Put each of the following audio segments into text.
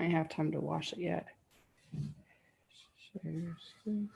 I have time to wash it yet. Seriously.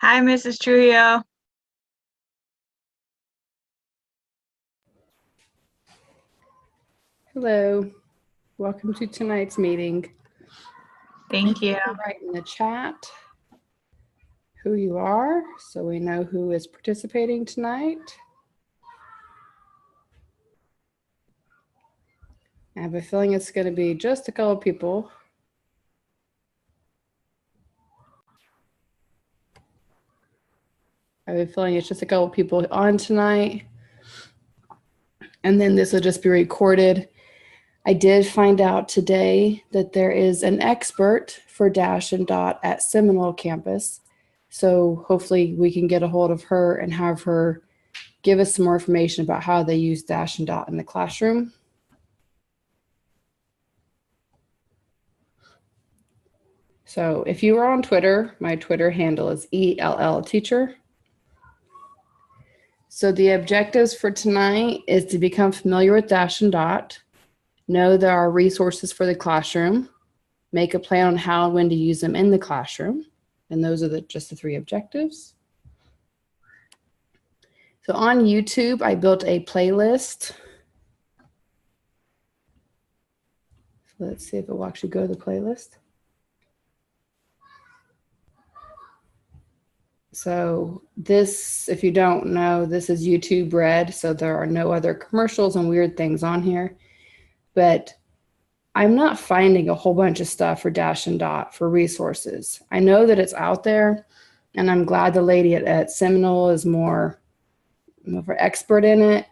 Hi, Mrs. Trujillo. Hello. Welcome to tonight's meeting. Thank you. Write in the chat who you are so we know who is participating tonight. I have a feeling it's going to be just a couple of people. I have a feeling it's just a couple of people on tonight. And then this will just be recorded. I did find out today that there is an expert for Dash and Dot at Seminole campus. So hopefully we can get a hold of her and have her give us some more information about how they use Dash and Dot in the classroom. So if you are on Twitter, my Twitter handle is ELLteacher. So the objectives for tonight is to become familiar with Dash and Dot, know there are resources for the classroom, make a plan on how and when to use them in the classroom. And those are just the 3 objectives. So on YouTube, I built a playlist. So let's see if it will actually go to the playlist. So this, if you don't know, this is YouTube Red. So there are no other commercials and weird things on here. But I'm not finding a whole bunch of stuff for Dash and Dot for resources. I know that it's out there, and I'm glad the lady at Seminole is more of an expert in it,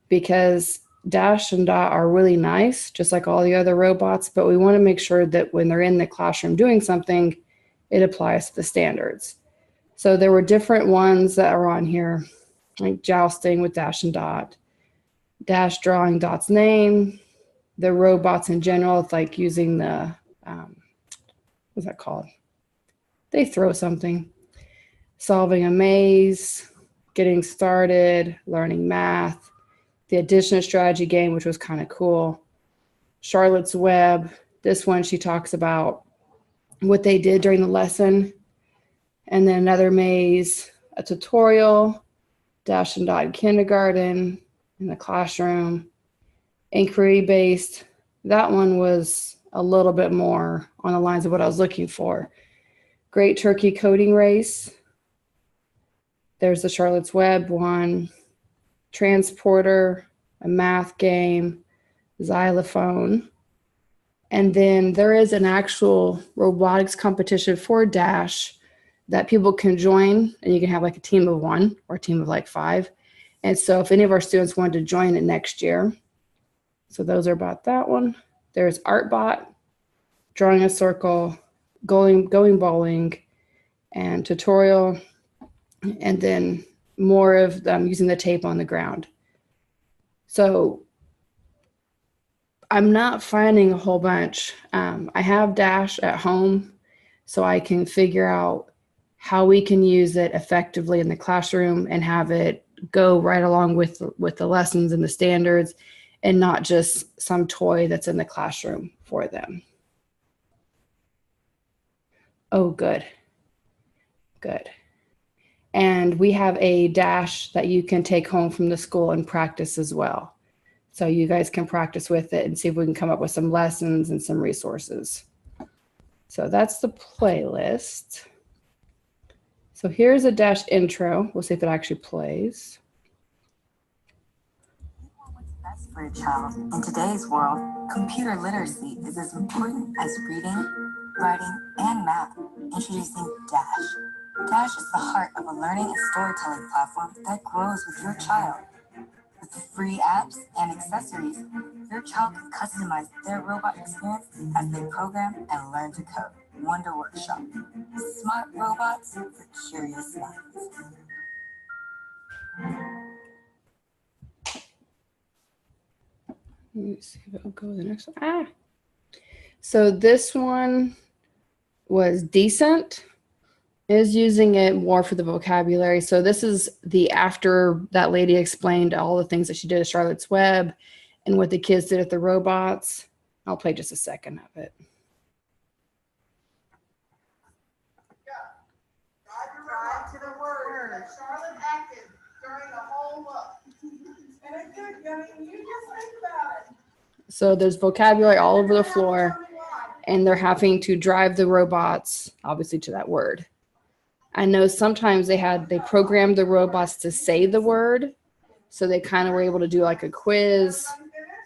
because Dash and Dot are really nice, just like all the other robots, but we want to make sure that when they're in the classroom doing something, it applies to the standards. So there were different ones that are on here, like jousting with Dash and Dot, Dash drawing Dot's name, the robots in general, it's like using the, what's that called? They throw something. Solving a maze, getting started, learning math, the addition strategy game, which was kind of cool. Charlotte's Web, this one she talks about what they did during the lesson. And then another maze, a tutorial, Dash and Dot kindergarten, in the classroom, inquiry-based. That one was a little bit more on the lines of what I was looking for. Great Turkey Coding Race. There's the Charlotte's Web one, Transporter, a math game, xylophone. And then there is an actual robotics competition for Dash that people can join, and you can have like a team of 1 or a team of like 5. And so if any of our students wanted to join it next year, so those are about that one. There's Artbot, drawing a circle, going bowling, and tutorial, and then more of them using the tape on the ground. So I'm not finding a whole bunch. I have Dash at home, so I can figure out how we can use it effectively in the classroom and have it go right along with the lessons and the standards, and not just some toy that's in the classroom for them. Oh, good. Good. And we have a Dash that you can take home from the school and practice as well. So you guys can practice with it and see if we can come up with some lessons and some resources. So that's the playlist. So here's a Dash intro. We'll see if it actually plays. What's best for your child? In today's world, computer literacy is as important as reading, writing, and math. Introducing Dash. Dash is the heart of a learning and storytelling platform that grows with your child. With free apps and accessories, your child can customize their robot experience as they program and learn to code. Wonder Workshop. Smart robots for curious minds. Let me see if it'll go to the next one. So this one was decent. Is using it more for the vocabulary. So this is the after that lady explained all the things that she did at Charlotte's Web and what the kids did at the robots. I'll play just a second of it. Drive to the there, Charlotte acted during the whole book. And it could, I mean, you just think about it. So there's vocabulary all over the floor, and they're having to drive the robots, obviously, to that word. I know sometimes they programmed the robots to say the word, so they kind of were able to do like a quiz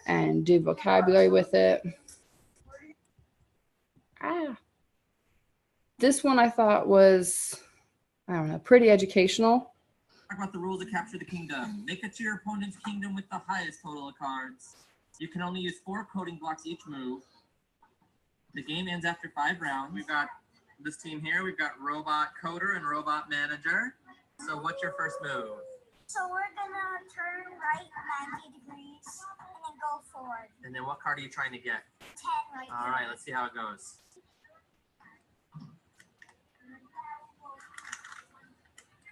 and do vocabulary with it. This one I thought was, I don't know, pretty educational. Talk about the rules to capture the kingdom. Make it to your opponent's kingdom with the highest total of cards. You can only use 4 coding blocks each move. The game ends after 5 rounds. We've got this team here. We've got Robot Coder and Robot Manager. So what's your first move? So we're gonna turn right 90 degrees and then go forward. And then what card are you trying to get? 10 right All here. right, let's see how it goes.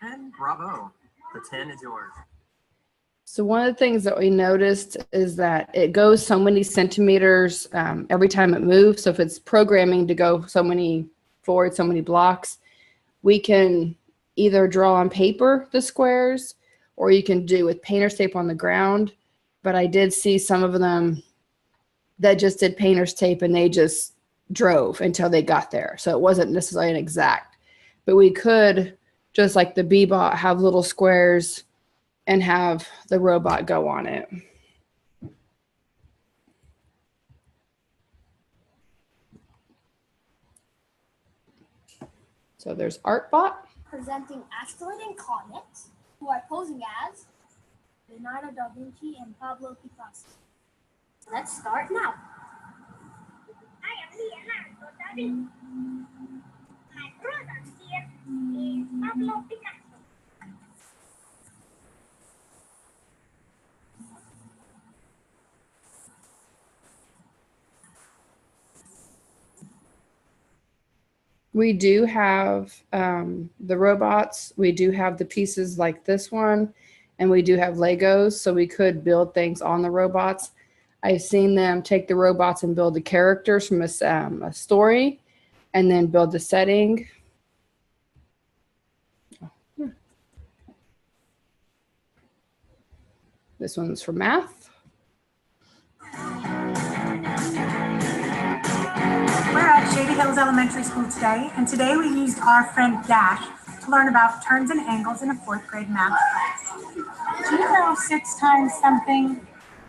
And bravo. The 10 is yours. So one of the things that we noticed is that it goes so many centimeters every time it moves. So if it's programming to go so many forward, so many blocks, we can either draw on paper the squares, or you can do with painter's tape on the ground. But I did see some of them that just did painter's tape and they just drove until they got there. So it wasn't necessarily an exact, but we could, just like the Bebot, have little squares and have the robot go on it. So there's Artbot. Presenting Asteroid and Comet, who are posing as Leonardo da Vinci and Pablo Picasso. Let's start now. I am Leonardo da Vinci. My brother here is Pablo Picasso. We do have the robots. We do have the pieces like this one, and we do have Legos, so we could build things on the robots. I've seen them take the robots and build the characters from a story, and then build the setting. This one's for math. We're at Shady Hills Elementary School today, and today we used our friend Dash to learn about turns and angles in a 4th grade math class. Do you know 6 times something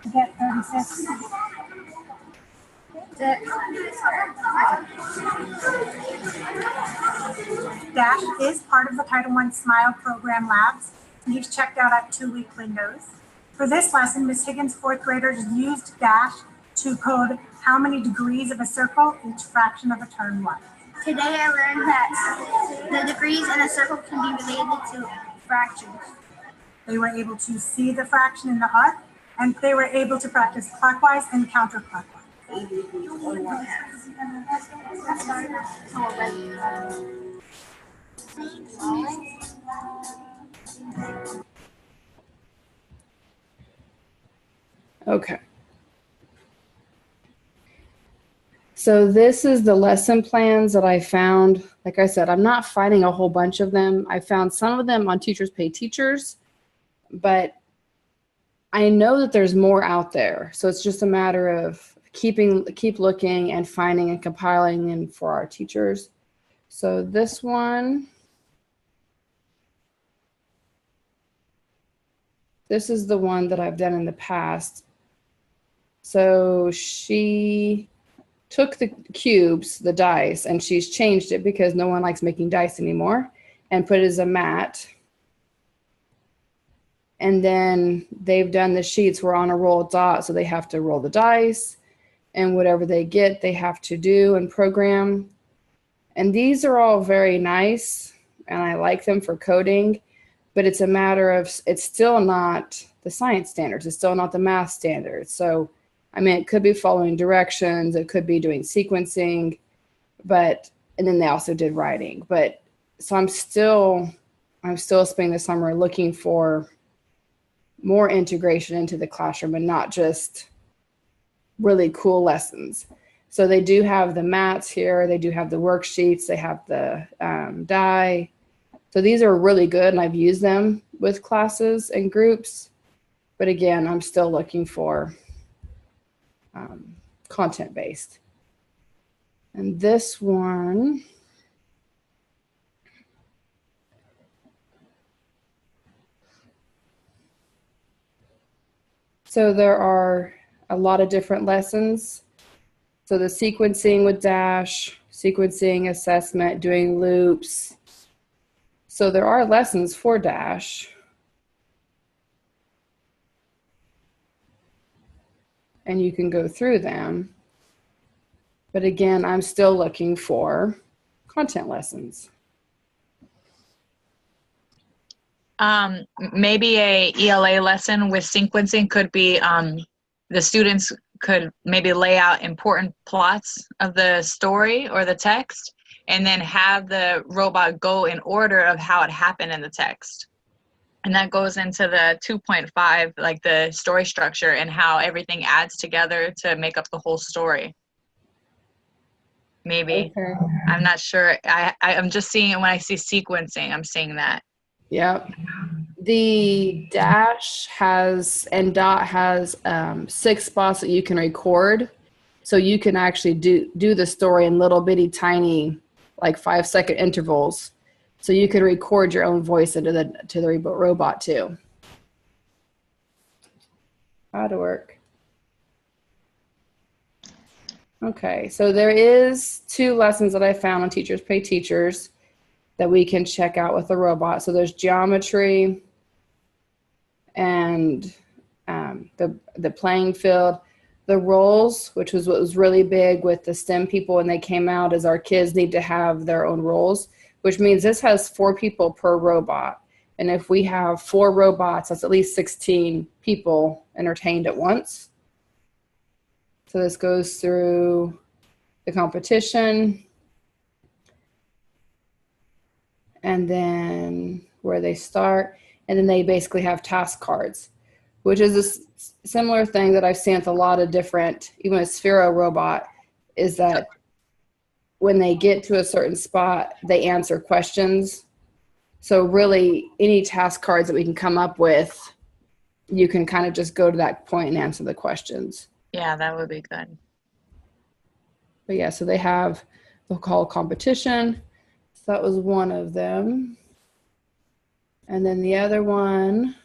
to get 36? Dash is part of the Title I Smile Program Labs, and he's checked out at 2-week windows. For this lesson, Ms. Higgins' 4th graders used Dash to code how many degrees of a circle each fraction of a turn was. Today I learned that the degrees in a circle can be related to fractions. They were able to see the fraction in the arc, and they were able to practice clockwise and counterclockwise. Okay. So this is the lesson plans that I found. Like I said, I'm not finding a whole bunch of them. I found some of them on Teachers Pay Teachers, but I know that there's more out there. So it's just a matter of keep looking and finding and compiling and for our teachers. So this one, this is the one that I've done in the past. So she took the cubes, the dice, and she's changed it because no one likes making dice anymore, and put it as a mat. And then they've done the sheets where on a roll dot, so they have to roll the dice, and whatever they get, they have to do and program. And these are all very nice, and I like them for coding, but it's a matter of, it's still not the science standards. It's still not the math standards. So, I mean, it could be following directions. It could be doing sequencing, but, and then they also did writing. But so I'm still spending the summer looking for more integration into the classroom and not just really cool lessons. So they do have the mats here. They do have the worksheets. They have the die. So these are really good, and I've used them with classes and groups. But again, I'm still looking for content-based. And this one, so there are a lot of different lessons. So the sequencing with Dash, sequencing, assessment, doing loops. So there are lessons for Dash. And you can go through them. But again, I'm still looking for content lessons. Maybe a ELA lesson with sequencing could be the students could maybe lay out important plots of the story or the text, and then have the robot go in order of how it happened in the text. And that goes into the 2.5, like the story structure and how everything adds together to make up the whole story. Maybe. Okay. I'm not sure. I'm just seeing it when I see sequencing. I'm seeing that. Yep. The Dash has and Dot has 6 spots that you can record. So you can actually do the story in little bitty tiny, like 5-second intervals. So you can record your own voice into the robot too. How to work. Okay, so there is 2 lessons that I found on Teachers Pay Teachers that we can check out with the robot. So there's geometry and the playing field. The roles, which was what was really big with the STEM people when they came out, is our kids need to have their own roles, which means this has 4 people per robot. And if we have 4 robots, that's at least 16 people entertained at once. So this goes through the competition, and then where they start, and then they basically have task cards, which is a similar thing that I've seen with a lot of different, even a Sphero robot, is that when they get to a certain spot, they answer questions. So really, any task cards that we can come up with, you can kind of just go to that point and answer the questions. Yeah, that would be good. But yeah, so they have the call competition. So that was one of them. And then the other one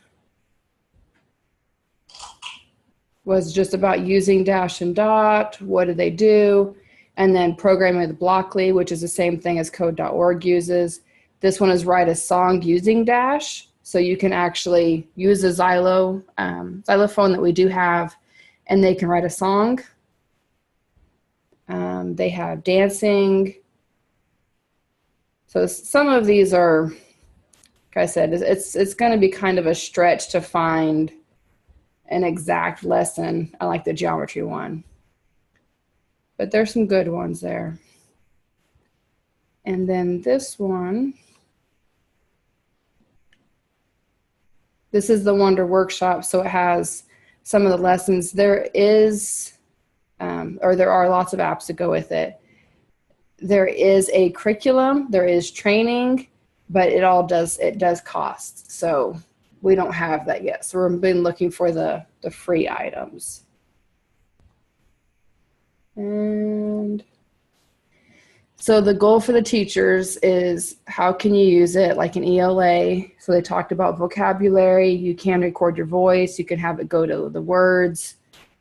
was just about using Dash and Dot. What do they do? And then programming with Blockly, which is the same thing as code.org uses. This one is write a song using Dash. So you can actually use a xylophone that we do have, and they can write a song. They have dancing. So some of these are, like I said, it's going to be kind of a stretch to find an exact lesson. I like the geometry one. But there's some good ones there. And then this one, this is the Wonder Workshop. So it has some of the lessons. There is, or there are lots of apps that go with it. There is a curriculum, there is training, but it does cost. So we don't have that yet. So we've been looking for the free items. And so the goal for the teachers is how can you use it like an ELA? So they talked about vocabulary. You can record your voice. You can have it go to the words.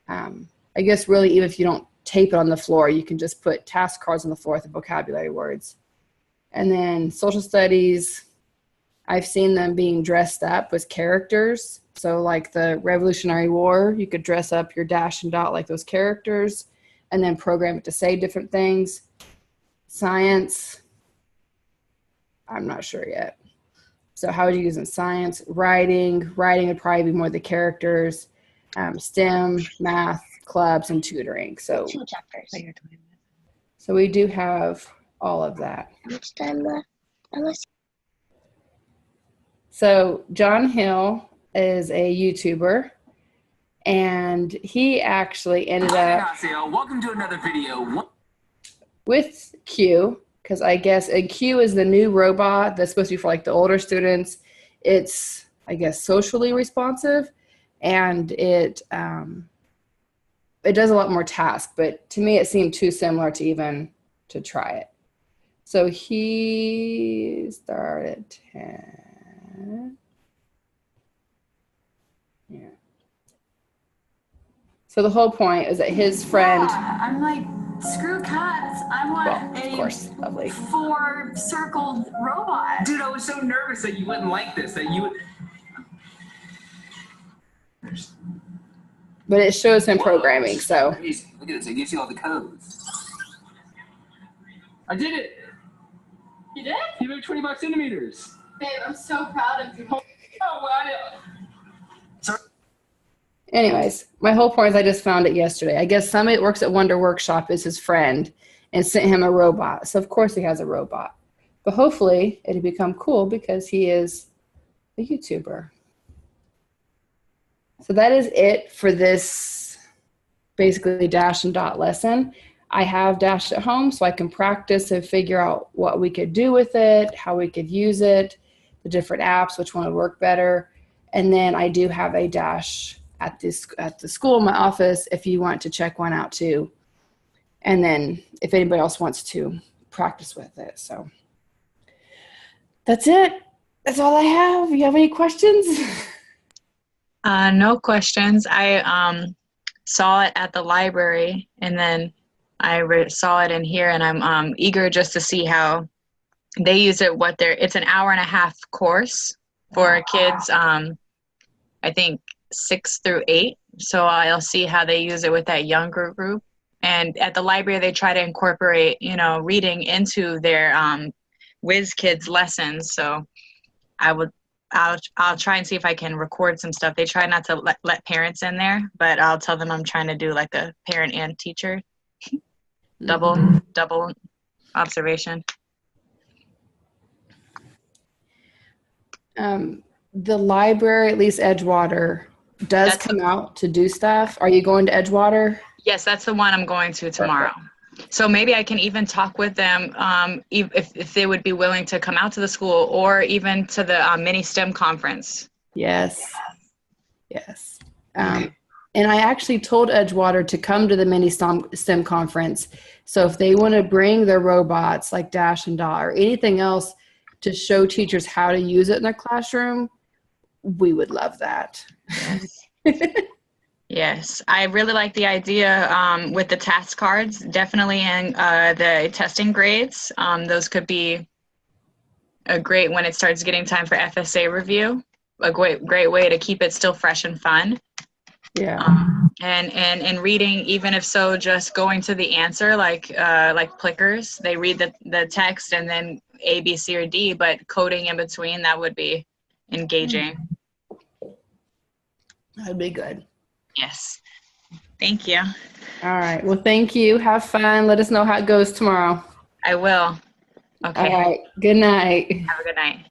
I guess really even if you don't tape it on the floor, you can just put task cards on the floor with the vocabulary words. And then social studies, I've seen them being dressed up with characters. So like the Revolutionary War, you could dress up your Dash and Dot like those characters and then program it to say different things. Science, I'm not sure yet. So how would you use in science? Writing would probably be more the characters. STEM, math, clubs, and tutoring. So 2 chapters. So we do have all of that. How much time left? So John Hill is a YouTuber, and he actually ended up welcome to another video. with Q, because I guess and Q is the new robot that's supposed to be for like the older students. It's, I guess, socially responsive, and it does a lot more tasks, but to me it seemed too similar to even to try it. So he started at 10. Yeah. So the whole point is that his friend. Yeah, I'm like, screw cats. I want Well, of course, lovely. 4-circled robot. Dude, I was so nervous that you wouldn't like this, that you would. But it shows him programming, so. Amazing. Look at this. It gives you all the codes. I did it. You did? You moved 20 centimeters. Babe, I'm so proud of you. Oh, well, Anyways, my whole point is I just found it yesterday. I guess somebody that works at Wonder Workshop is his friend and sent him a robot. So of course he has a robot. But hopefully it'll become cool because he is a YouTuber. So that is it for this basically Dash and Dot lesson. I have Dash at home so I can practice and figure out what we could do with it, how we could use it, the different apps, which one would work better. And then I do have a Dash at the school, my office, if you want to check one out too. And then if anybody else wants to practice with it. So that's it. That's all I have. You have any questions? No questions. I saw it at the library, and then I saw it in here, and I'm eager just to see how they use it. It's an 1.5-hour course for kids. I think 6 through 8. So I'll see how they use it with that younger group. And at the library, they try to incorporate, reading into their Whiz Kids lessons. So I'll try and see if I can record some stuff. They try not to let parents in there, but I'll tell them I'm trying to do like a parent and teacher double observation. The library, at least Edgewater, does come out to do stuff. Are you going to Edgewater? Yes, that's the one I'm going to tomorrow. Perfect. So maybe I can even talk with them if they would be willing to come out to the school or even to the mini STEM conference. Yes. And I actually told Edgewater to come to the mini STEM conference. So if they want to bring their robots like Dash and Dot or anything else to show teachers how to use it in their classroom, we would love that. Yes, I really like the idea with the task cards, definitely in the testing grades. Those could be a great, when it starts getting time for FSA review, a great way to keep it still fresh and fun. Yeah. And reading, even if so, just going to the answer, like Plickers, they read the text and then A, B, C, or D, but coding in between, that would be engaging. That'd be good. Yes. Thank you. All right. Well, thank you. Have fun. Let us know how it goes tomorrow. I will. Okay. All right. Good night. Have a good night.